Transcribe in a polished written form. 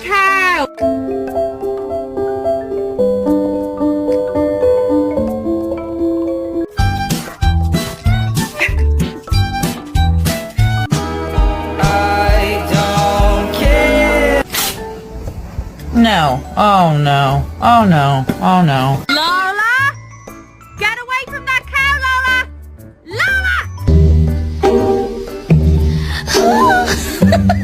cow! I don't care. No. Oh no. Oh no. Oh no. Lola! Get away from that cow, Lola! Lola!